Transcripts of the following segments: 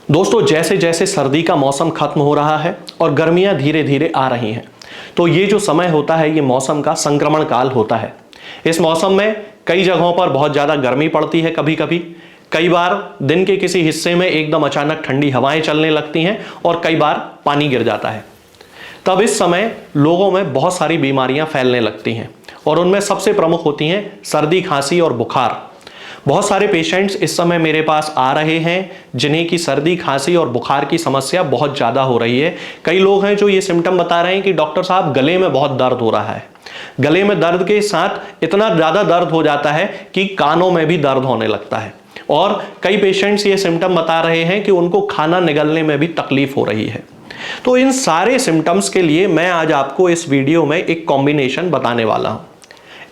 दोस्तों, जैसे जैसे सर्दी का मौसम खत्म हो रहा है और गर्मियां धीरे धीरे आ रही हैं, तो ये जो समय होता है ये मौसम का संक्रमण काल होता है। इस मौसम में कई जगहों पर बहुत ज़्यादा गर्मी पड़ती है, कभी कभी कई बार दिन के किसी हिस्से में एकदम अचानक ठंडी हवाएं चलने लगती हैं और कई बार पानी गिर जाता है। तब इस समय लोगों में बहुत सारी बीमारियां फैलने लगती हैं और उनमें सबसे प्रमुख होती हैं सर्दी, खांसी और बुखार। बहुत सारे पेशेंट्स इस समय मेरे पास आ रहे हैं जिन्हें की सर्दी, खांसी और बुखार की समस्या बहुत ज़्यादा हो रही है। कई लोग हैं जो ये सिम्टम बता रहे हैं कि डॉक्टर साहब गले में बहुत दर्द हो रहा है। गले में दर्द के साथ इतना ज़्यादा दर्द हो जाता है कि कानों में भी दर्द होने लगता है। और कई पेशेंट्स ये सिम्टम बता रहे हैं कि उनको खाना निगलने में भी तकलीफ हो रही है। तो इन सारे सिम्टम्स के लिए मैं आज आपको इस वीडियो में एक कॉम्बिनेशन बताने वाला हूँ।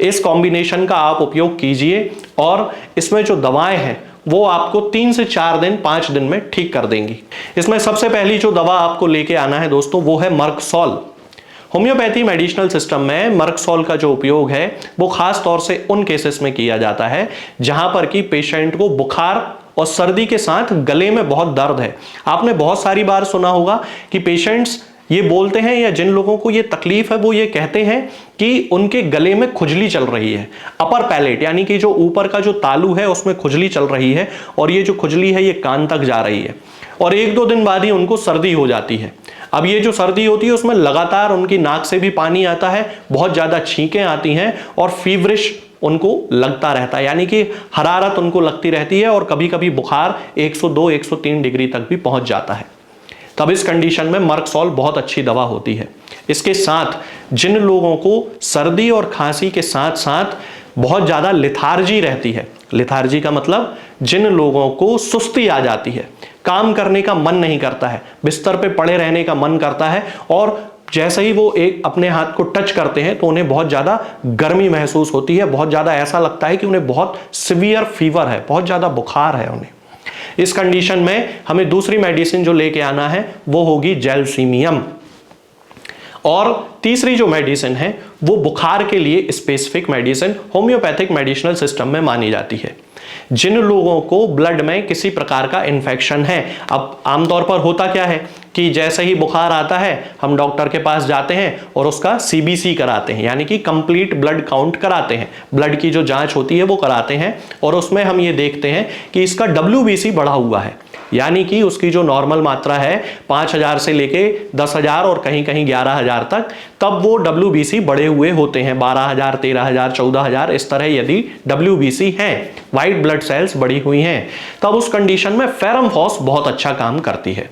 इस कॉम्बिनेशन का आप उपयोग कीजिए और इसमें जो दवाएं हैं वो आपको 3 से 4 दिन 5 दिन में ठीक कर देंगी। इसमें सबसे पहली जो दवा आपको लेके आना है दोस्तों वो है मर्कसॉल। होम्योपैथी मेडिसिनल सिस्टम में मर्कसॉल का जो उपयोग है वो खास तौर से उन केसेस में किया जाता है जहां पर कि पेशेंट को बुखार और सर्दी के साथ गले में बहुत दर्द है। आपने बहुत सारी बार सुना होगा कि पेशेंट्स ये बोलते हैं या जिन लोगों को ये तकलीफ है वो ये कहते हैं कि उनके गले में खुजली चल रही है। अपर पैलेट यानी कि जो ऊपर का जो तालू है उसमें खुजली चल रही है और ये जो खुजली है ये कान तक जा रही है और 1-2 दिन बाद ही उनको सर्दी हो जाती है। अब ये जो सर्दी होती है उसमें लगातार उनकी नाक से भी पानी आता है, बहुत ज़्यादा छींकें आती हैं और फीवरिश उनको लगता रहता है, यानी कि हरारत उनको लगती रहती है और कभी कभी बुखार 102-103 डिग्री तक भी पहुंच जाता है। तब इस कंडीशन में मर्कसॉल बहुत अच्छी दवा होती है। इसके साथ जिन लोगों को सर्दी और खांसी के साथ साथ बहुत ज़्यादा लिथार्जी रहती है, लिथार्जी का मतलब जिन लोगों को सुस्ती आ जाती है, काम करने का मन नहीं करता है, बिस्तर पे पड़े रहने का मन करता है और जैसे ही वो एक अपने हाथ को टच करते हैं तो उन्हें बहुत ज़्यादा गर्मी महसूस होती है, बहुत ज़्यादा ऐसा लगता है कि उन्हें बहुत सीवियर फीवर है, बहुत ज़्यादा बुखार है उन्हें। इस कंडीशन में हमें दूसरी मेडिसिन जो लेके आना है वो होगी जेलसीमियम। और तीसरी जो मेडिसिन है वो बुखार के लिए specific medicine homeopathic medicinal system में मानी जाती है। जिन लोगों को ब्लड में किसी प्रकार का इन्फेक्शन है, अब आमतौर पर होता क्या है कि जैसे ही बुखार आता है हम डॉक्टर के पास जाते हैं और उसका सीबीसी कराते हैं, यानी कि कंप्लीट ब्लड काउंट कराते हैं, ब्लड की जो जांच होती है वो कराते हैं और उसमें हम ये देखते हैं कि इसका WBC बढ़ा हुआ है, यानी कि उसकी जो नॉर्मल मात्रा है 5000 से लेके 10,000 और कहीं कहीं 11,000 तक, तब वो WBC बढ़े हुए होते हैं, 12,000, 13,000, 14,000 इस तरह यदि WBC हैं, वाइट ब्लड सेल्स बढ़ी हुई हैं, तब उस कंडीशन में फेरमफॉस बहुत अच्छा काम करती है।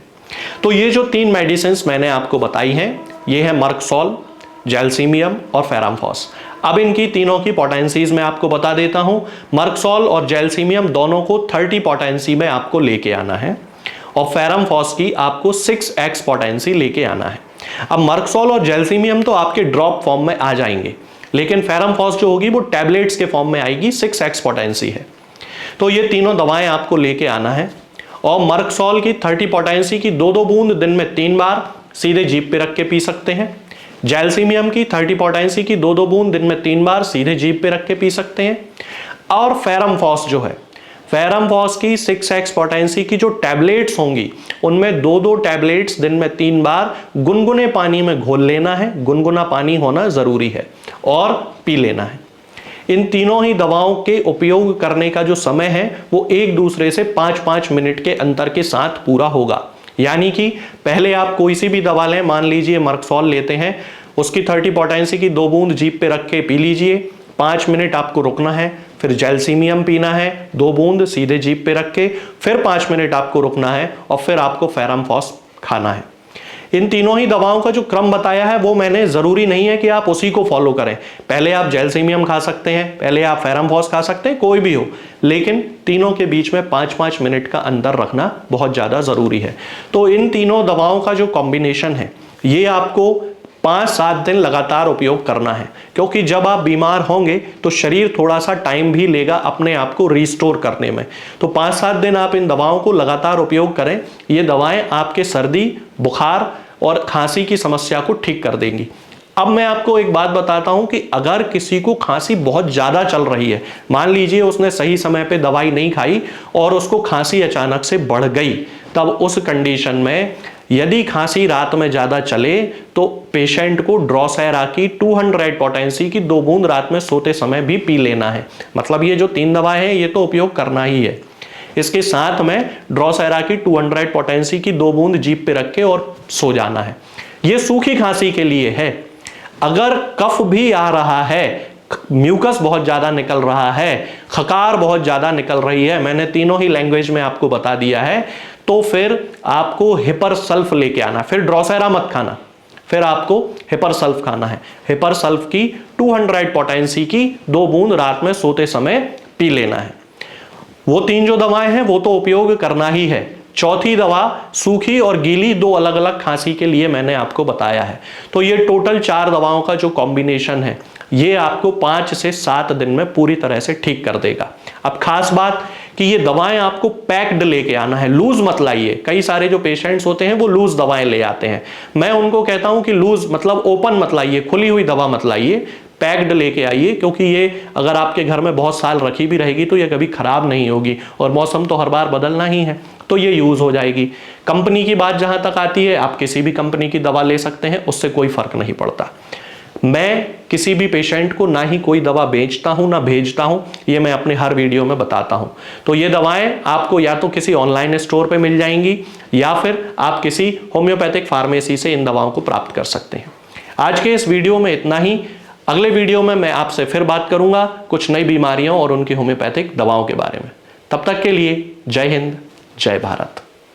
तो ये जो 3 मेडिसिन मैंने आपको बताई हैं ये है मर्कसॉल, जेलसीमियम और फेरमफॉस। अब इनकी तीनों की पोटेंसीज मैं आपको बता देता हूं। मर्कसॉल और जेलसीमियम दोनों को 30 पोटेंसी में आपको लेके आना है और फेरमफॉस की आपको 6x पोटेंसी लेके आना है। अब मर्कसॉल और जेलसीमियम तो आपके ड्रॉप फॉर्म में आ जाएंगे, लेकिन फेरमफॉस जो होगी वो टैबलेट्स के फॉर्म में आएगी, 6x पोटेंसी है। तो ये तीनों दवाएं आपको लेके आना है और मर्कसॉल की 30 पोटेंसी की 2-2 बूंद दिन में 3 बार सीधे जीभ पे रख के पी सकते हैं। जेलसीमियम की 30 पोटेंसी की 2-2 बूंद दिन में 3 बार सीधे जीभ पे रख के पी सकते हैं। और फेरमफॉस जो है, फेरमफॉस की 6x पोटेंसी की जो टैबलेट्स होंगी उनमें 2-2 टैबलेट्स दिन में 3 बार गुनगुने पानी में घोल लेना है, गुनगुना पानी होना जरूरी है, और पी लेना है। इन तीनों ही दवाओं के उपयोग करने का जो समय है वो एक दूसरे से 5-5 मिनट के अंतर के साथ पूरा होगा। यानी कि पहले आप कोई सी भी दवा लें, मान लीजिए मर्कसॉल लेते हैं, उसकी 30 पोटेंसी की 2 बूंद जीभ पे रख के पी लीजिए, 5 मिनट आपको रुकना है, फिर जेलसीमियम पीना है 2 बूंद सीधे जीभ पे रख के, फिर 5 मिनट आपको रुकना है और फिर आपको फेरमफॉस खाना है। इन तीनों ही दवाओं का जो क्रम बताया है वो मैंने, जरूरी नहीं है कि आप उसी को फॉलो करें, पहले आप जेलसीमियम खा सकते हैं, पहले आप फेरमफॉस खा सकते हैं, कोई भी हो, लेकिन तीनों के बीच में 5-5 मिनट का अंतर रखना बहुत ज़्यादा ज़रूरी है। तो इन तीनों दवाओं का जो कॉम्बिनेशन है ये आपको 5-7 दिन लगातार उपयोग करना है, क्योंकि जब आप बीमार होंगे तो शरीर थोड़ा सा टाइम भी लेगा अपने आप को रिस्टोर करने में। तो 5-7 दिन आप इन दवाओं को लगातार उपयोग करें। ये दवाएं आपके सर्दी, बुखार और खांसी की समस्या को ठीक कर देंगी। अब मैं आपको एक बात बताता हूं कि अगर किसी को खांसी बहुत ज़्यादा चल रही है, मान लीजिए उसने सही समय पे दवाई नहीं खाई और उसको खांसी अचानक से बढ़ गई, तब उस कंडीशन में यदि खांसी रात में ज़्यादा चले तो पेशेंट को ड्रोसेरा की 200 पोटेंसी की 2 बूंद रात में सोते समय भी पी लेना है। मतलब ये जो 3 दवाएं हैं ये तो उपयोग करना ही है। इसके साथ में ड्रोसेरा की 200 पोटेंसी की 2 बूंद जीभ पे रख के और सो जाना है। ये सूखी खांसी के लिए है। अगर कफ भी आ रहा है, म्यूकस बहुत ज्यादा निकल रहा है, खकार बहुत ज्यादा निकल रही है, मैंने तीनों ही लैंग्वेज में आपको बता दिया है, तो फिर आपको हिपरसल्फ लेके आना। फिर ड्रोसेरा मत खाना, फिर आपको हिपरसल्फ खाना है। हिपरसल्फ की 200 पोटेंसी की 2 बूंद रात में सोते समय पी लेना है। वो 3 जो दवाएं हैं वो तो उपयोग करना ही है। चौथी दवा सूखी और गीली 2 अलग अलग खांसी के लिए मैंने आपको बताया है। तो ये टोटल 4 दवाओं का जो कॉम्बिनेशन है ये आपको 5 से 7 दिन में पूरी तरह से ठीक कर देगा। अब खास बात कि ये दवाएं आपको पैक्ड लेके आना है, लूज मत लाइए। कई सारे जो पेशेंट्स होते हैं वो लूज दवाएं ले आते हैं। मैं उनको कहता हूं कि लूज मतलब ओपन मत लाइए, खुली हुई दवा मत लाइए, पैक्ड लेके आइए, क्योंकि ये अगर आपके घर में बहुत साल रखी भी रहेगी तो ये कभी खराब नहीं होगी और मौसम तो हर बार बदलना ही है, तो ये यूज हो जाएगी। कंपनी की बात जहां तक आती है, आप किसी भी कंपनी की दवा ले सकते हैं, उससे कोई फर्क नहीं पड़ता। मैं किसी भी पेशेंट को ना ही कोई दवा बेचता हूं ना भेजता हूं, ये मैं अपने हर वीडियो में बताता हूं। तो ये दवाएं आपको या तो किसी ऑनलाइन स्टोर पे मिल जाएंगी या फिर आप किसी होम्योपैथिक फार्मेसी से इन दवाओं को प्राप्त कर सकते हैं। आज के इस वीडियो में इतना ही। अगले वीडियो में मैं आपसे फिर बात करूंगा कुछ नई बीमारियों और उनकी होम्योपैथिक दवाओं के बारे में। तब तक के लिए जय हिंद, जय भारत।